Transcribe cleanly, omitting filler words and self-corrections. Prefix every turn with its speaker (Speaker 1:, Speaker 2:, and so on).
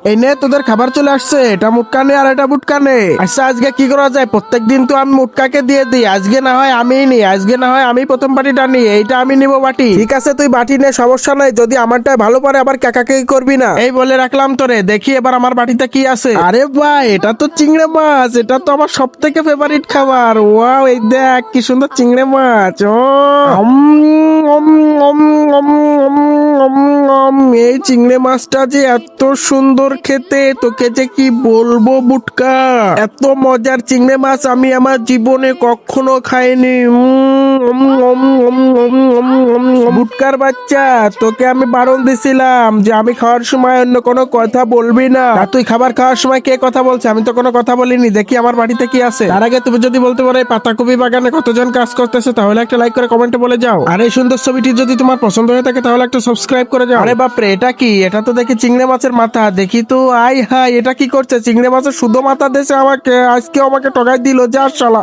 Speaker 1: এই নে তোদের খাবার চলে আসছে, এটা মুটকা নে আর এটা মুটকা নে। আচ্ছা আজকে কি করা যায়, প্রত্যেকদিন তো আমি মুটকাকে দিয়ে দিই, আজকে না হয় আমিই নি, আজকে না হয় আমি প্রথম বাটিটা নিই, এইটা আমি নিব বাটি। ঠিক আছে তুই বাটি নে, সমস্যা নাই, যদি আমারটাই ভালো পারে আবার কাকাকে করবি না। এই বলে রাখলাম তোরে, দেখি এবার আমার বাটিতে কি আছে। আরে ভাই এটা তো চিংড়ে মাছ, এটা তো আমার সব থেকে ফেভারিট খাবার। ওয়াও এই দেখ কি সুন্দর চিংড়ে মাছ। ও উম, উম, উম, উম, উম, এই চিংড়ি মাছটা যে এত সুন্দর খেতে, তোকে যে কি বলবো বুটকা, এত মজার চিংড়ি মাছ আমি আমার জীবনে কখনো খাইনি। বুটকার বাচ্চা, তোকে আমি বারণ দিছিলাম যে আমি খাওয়ার সময় অন্য কোনো কথা বলবি না, আর তুই খাবার খাওয়ার সময় কে কথা বলছে, আমি তো কোনো কথা বলিনি। দেখি আমার বাড়িতে কি আছে। তার আগে তুমি যদি বলতে পারো এই পাতাকপি বাগানে কতজন কাজ করতেছে, তাহলে একটা লাইক করে কমেন্টে বলে যাও। আর এই সুন্দর ছবিটি যদি তোমার পছন্দ হয়ে থাকে তাহলে একটা সাবস্ক্রাইব করে যাও। আরে বাপরে এটা কি, এটা তো দেখি চিংড়ি মাছের মাথা। দেখি তো, আই হাই এটা কি করছে, চিংড়ি মাছের শুধু মাথা দেশে আমাকে, আজকে আমাকে ঠগাই দিল, যা শালা।